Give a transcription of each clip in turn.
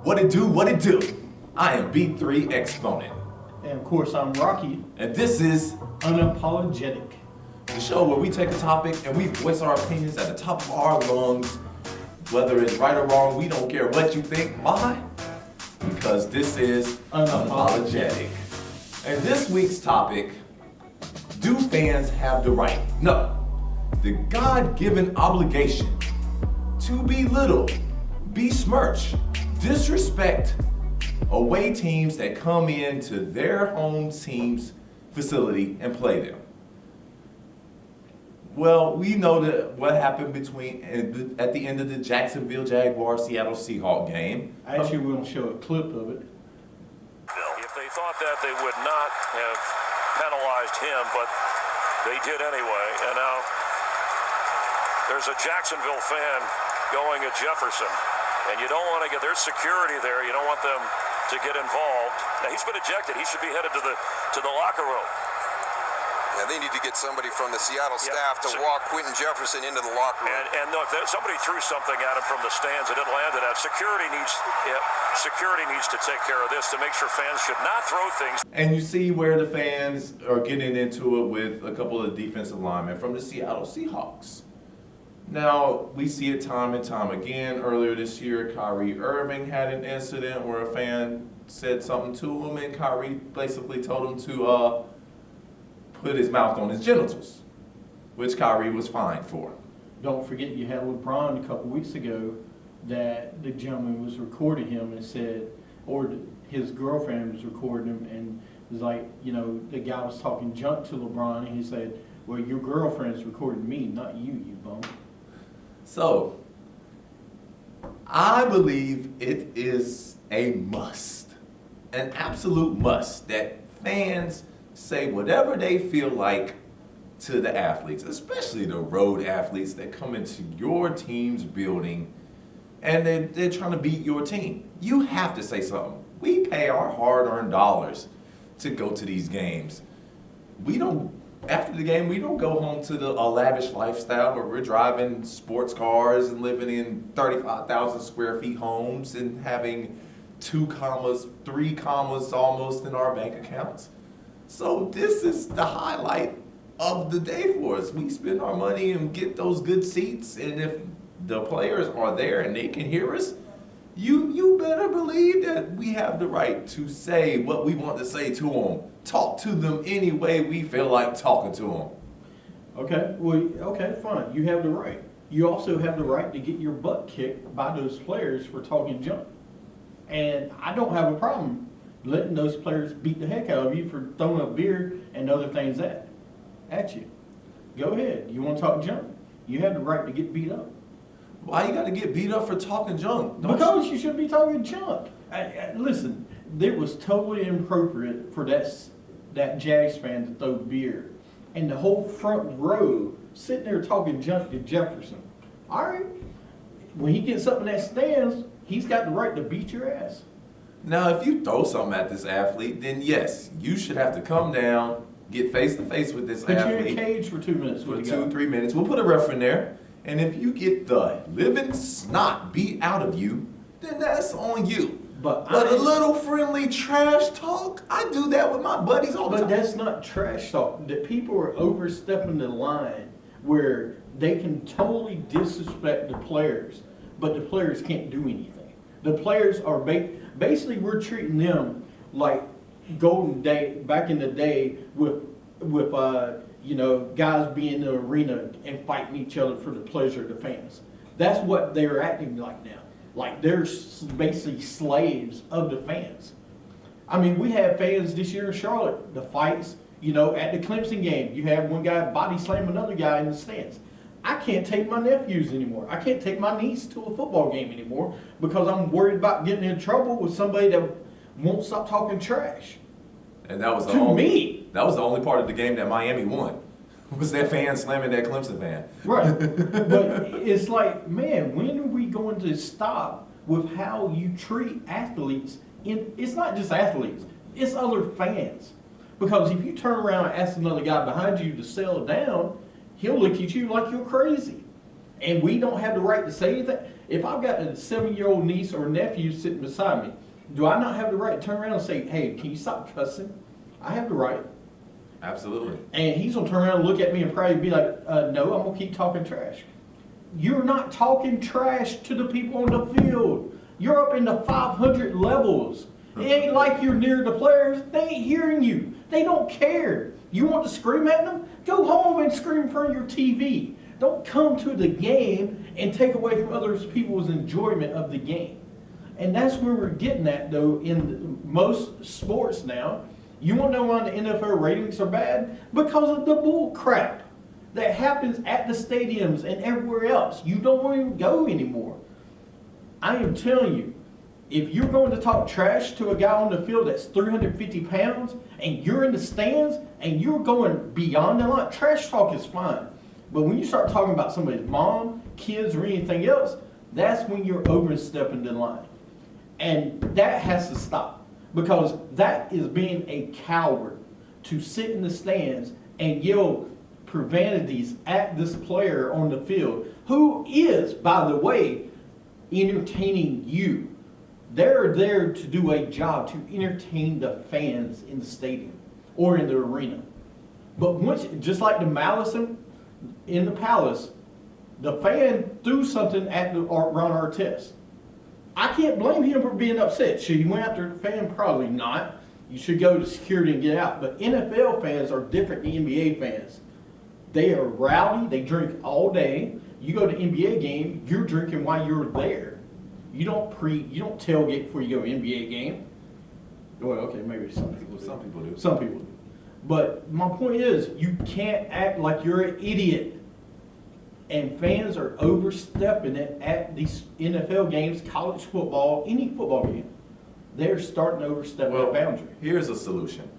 What it do, what it do. I am B3 Exponent. And of course, I'm Rocky. And this is Unapologetic. the show where we take a topic and we voice our opinions at the top of our lungs. Whether it's right or wrong, we don't care what you think. Why? Because this is Unapologetic. And this week's topic, do fans have the right? No. The God-given obligation to belittle, besmirch, disrespect away teams that come into their home team's facility and play them. Well, we know that what happened at the end of the Jacksonville Jaguars Seattle Seahawks game. I actually will show a clip of it. If they thought that, they would not have penalized him, but they did anyway. And now there's a Jacksonville fan going at Jefferson, and you don't want to there's security there. You don't want them to get involved. Now he's been ejected. He should be headed to the locker room. Yeah, they need to get somebody from the Seattle staff to walk Quentin Jefferson into the locker room. And look, somebody threw something at him from the stands. It didn't land at him. Security needs to take care of this to make sure fans should not throw things. And you see where the fans are getting into it with a couple of defensive linemen from the Seattle Seahawks. Now, we see it time and time again. Earlier this year, Kyrie Irving had an incident where a fan said something to him, and Kyrie basically told him to put his mouth on his genitals, which Kyrie was fined for. Don't forget you had LeBron a couple weeks ago that the gentleman was recording him and said, or his girlfriend was recording him and was like, the guy was talking junk to LeBron and he said, well, your girlfriend's recording me, not you, you bum. So, I believe it is a must, an absolute must, that fans say whatever they feel like to the athletes, especially the road athletes that come into your team's building and they're trying to beat your team. You have to say something. We pay our hard-earned dollars to go to these games. After the game, we don't go home to a lavish lifestyle where we're driving sports cars and living in 35,000 square feet homes and having 2 commas, 3 commas almost in our bank accounts. So this is the highlight of the day for us. We spend our money and get those good seats, and if the players are there and they can hear us, you better believe that we have the right to say what we want to say to them. Talk to them any way we feel like talking to them. Okay, fine. You have the right. You also have the right to get your butt kicked by those players for talking junk. And I don't have a problem letting those players beat the heck out of you for throwing a beer and other things at you. Go ahead. You want to talk junk? You have the right to get beat up. Why you got to get beat up for talking junk? Because you shouldn't be talking junk. Listen, it was totally inappropriate for that Jags fan to throw beer, and the whole front row sitting there talking junk to Jefferson. All right, when he gets up in that stands, he's got the right to beat your ass. Now, if you throw something at this athlete, then yes, you should have to come down, get face to face with this athlete. Put you in a cage for 2 minutes. For 2-3 minutes. We'll put a ref in there. And if you get the living snot beat out of you, then that's on you. But a little friendly trash talk, I do that with my buddies all the time. But that's not trash talk. That people are overstepping the line where they can totally disrespect the players, but the players can't do anything. The players are basically we're treating them like Golden Day back in the day with guys being in the arena and fighting each other for the pleasure of the fans. That's what they're acting like now. Like they're basically slaves of the fans. I mean, we have fans this year in Charlotte, the fights, at the Clemson game. You have one guy body slam another guy in the stands. I can't take my nephews anymore. I can't take my niece to a football game anymore because I'm worried about getting in trouble with somebody that won't stop talking trash. And that was That was the only part of the game that Miami won. Was that fan slamming that Clemson fan. Right. But it's like, man, when are we going to stop with how you treat athletes? It's not just athletes, it's other fans. Because if you turn around and ask another guy behind you to settle down, he'll look at you like you're crazy. And we don't have the right to say anything. If I've got a 7-year-old niece or nephew sitting beside me, do I not have the right to turn around and say, hey, can you stop cussing? I have the right. Absolutely. And he's going to turn around and look at me and probably be like, no, I'm going to keep talking trash. You're not talking trash to the people on the field. You're up in the 500 levels. It ain't like you're near the players. They ain't hearing you. They don't care. You want to scream at them? Go home and scream in front of your TV. Don't come to the game and take away from other people's enjoyment of the game. And that's where we're getting at, though, in most sports now. You want to know why the NFL ratings are bad? Because of the bull crap that happens at the stadiums and everywhere else. You don't want to go anymore. I am telling you, if you're going to talk trash to a guy on the field that's 350 pounds and you're in the stands and you're going beyond the line, trash talk is fine. But when you start talking about somebody's mom, kids, or anything else, that's when you're overstepping the line. And that has to stop, because that is being a coward to sit in the stands and yell profanities at this player on the field, who is, by the way, entertaining you. They're there to do a job to entertain the fans in the stadium or in the arena. But once, just like the malice in the palace, the fan threw something at Ron Artest. I can't blame him for being upset. Should he went after the fan? Probably not. You should go to security and get out. But NFL fans are different than NBA fans. They are rowdy. They drink all day. You go to NBA game, you're drinking while you're there. You don't tailgate before you go to an NBA game. Well, okay, maybe some people do. Some people do. Some people do. But my point is, you can't act like you're an idiot. And fans are overstepping it at these NFL games, college football, any football game. They're starting to overstep that boundary. Here's a solution.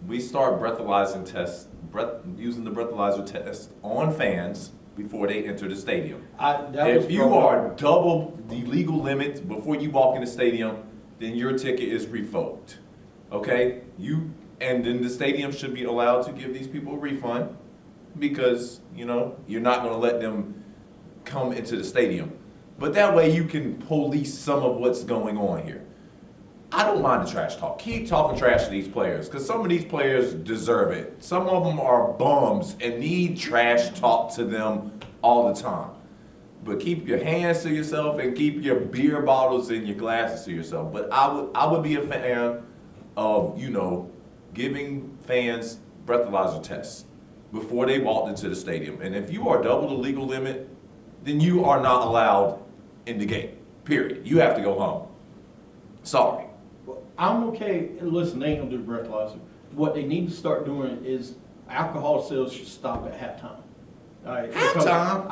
We start using the breathalyzer test on fans before they enter the stadium. If you are double the legal limit before you walk in the stadium, then your ticket is revoked. Okay? And then the stadium should be allowed to give these people a refund, because, you're not going to let them come into the stadium. But that way you can police some of what's going on here. I don't mind the trash talk. Keep talking trash to these players, because some of these players deserve it. Some of them are bums and need trash talk to them all the time. But keep your hands to yourself and keep your beer bottles and your glasses to yourself. But I would be a fan of, giving fans breathalyzer tests before they walked into the stadium. And if you are double the legal limit, then you are not allowed in the gate, period. You have to go home. Sorry. Well, I'm okay. Listen, they ain't gonna do breathalyzer. What they need to start doing is alcohol sales should stop at halftime. All right. Halftime?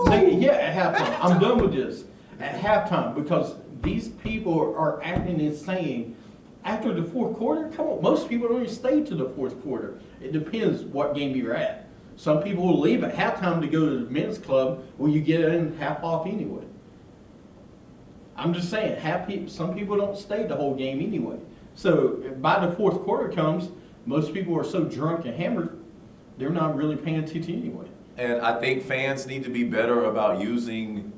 At halftime. I'm done with this. At halftime, because these people are acting insane. After the fourth quarter, come on, most people don't even stay to the fourth quarter. It depends what game you're at. Some people will leave at halftime to go to the men's club where you get in half off anyway. I'm just saying, some people don't stay the whole game anyway. So by the fourth quarter comes, most people are so drunk and hammered, they're not really paying attention anyway. And I think fans need to be better about using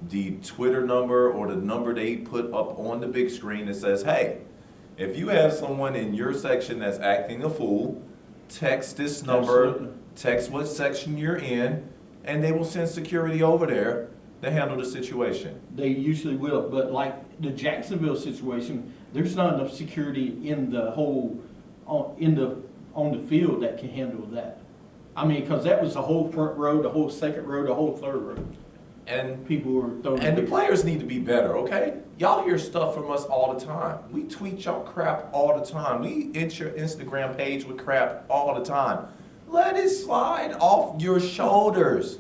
the Twitter number or the number they put up on the big screen that says, hey, if you have someone in your section that's acting a fool, text this number, Absolutely. Text what section you're in, and they will send security over there to handle the situation. They usually will, but like the Jacksonville situation, there's not enough security in the whole, on the field that can handle that. I mean, because that was the whole front row, the whole second row, the whole third row. And People were throwing. the players need to be better, okay? Y'all hear stuff from us all the time. We tweet y'all crap all the time. We hit your Instagram page with crap all the time. Let it slide off your shoulders.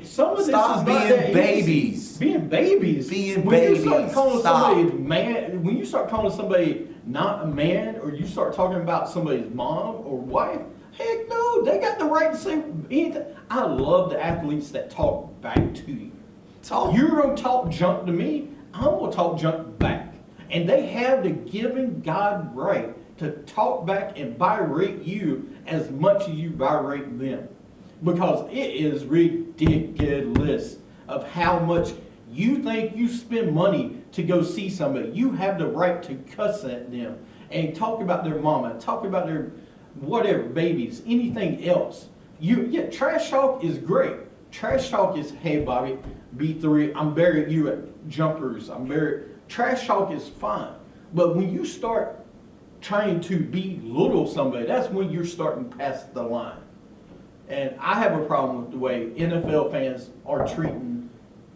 Some of this Stop is not being that easy. babies. Being babies. Being when babies. You start calling Stop. somebody man, when you start calling somebody not a man, or you start talking about somebody's mom or wife, heck no, they got the right to say anything. I love the athletes that talk back to you. You're gonna talk junk to me, I'm gonna talk junk back. And they have the given God right to talk back and berate you as much as you berate them. Because it is ridiculous of how much you think you spend money to go see somebody. You have the right to cuss at them and talk about their mama, talk about their whatever, babies, anything else. Yeah, trash talk is great. Trash talk is, hey Bobby, B3, I'm burying you at Jumpers. Trash talk is fine. But when you start trying to belittle somebody, that's when you're starting past the line. And I have a problem with the way NFL fans are treating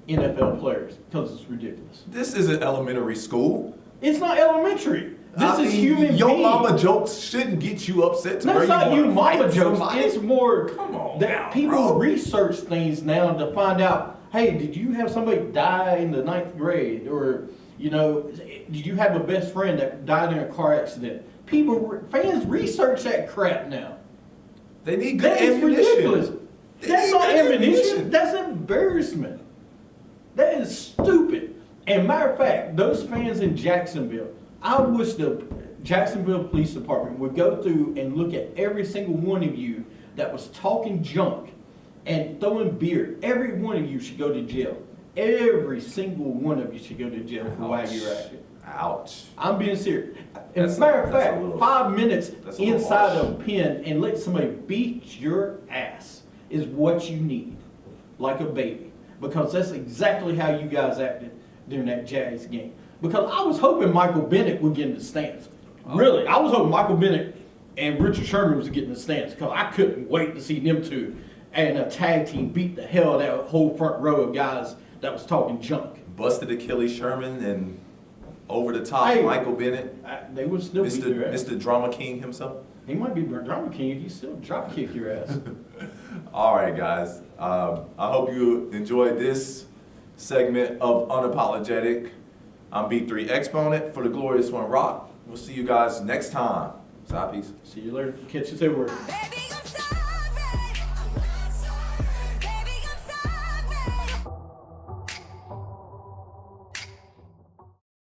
NFL players because it's ridiculous. This isn't elementary school. It's not elementary. This is human Your beings. mama jokes shouldn't get you upset to where That's you not you wanna mama fight jokes. somebody. It's more Come on that now, people bro. research things now to find out, hey, did you have somebody die in the 9th grade? Or, you know, did you have a best friend that died in a car accident? Fans research that crap now. They need good That is ammunition. ridiculous. They That's need not good ammunition. That's embarrassment. That is stupid. And matter of fact, those fans in Jacksonville, I wish the Jacksonville Police Department would go through and look at every single one of you that was talking junk and throwing beer. Every one of you should go to jail. Every single one of you should go to jail for why you're acting. Ouch. I'm being serious. As That's a matter of that's a fact, little- 5 minutes that's a little inside harsh. a pen and let somebody beat your ass is what you need, like a baby. Because that's exactly how you guys acted during that Jags game. Because I was hoping Michael Bennett would get in the stands. Really, I was hoping Michael Bennett and Richard Sherman was getting in the stands because I couldn't wait to see them two and a tag team beat the hell out of that whole front row of guys that was talking junk. Busted Achilles Sherman and over the top Hey, Michael Bennett, They would still beat their ass. Mr. Drama King himself. He might be drama king. He still drop kick your ass. All right, guys. I hope you enjoyed this segment of Unapologetic. I'm B3 Exponent for the Glorious One Rock. We'll see you guys next time. Side peace. See you later. Catch you everywhere. Baby,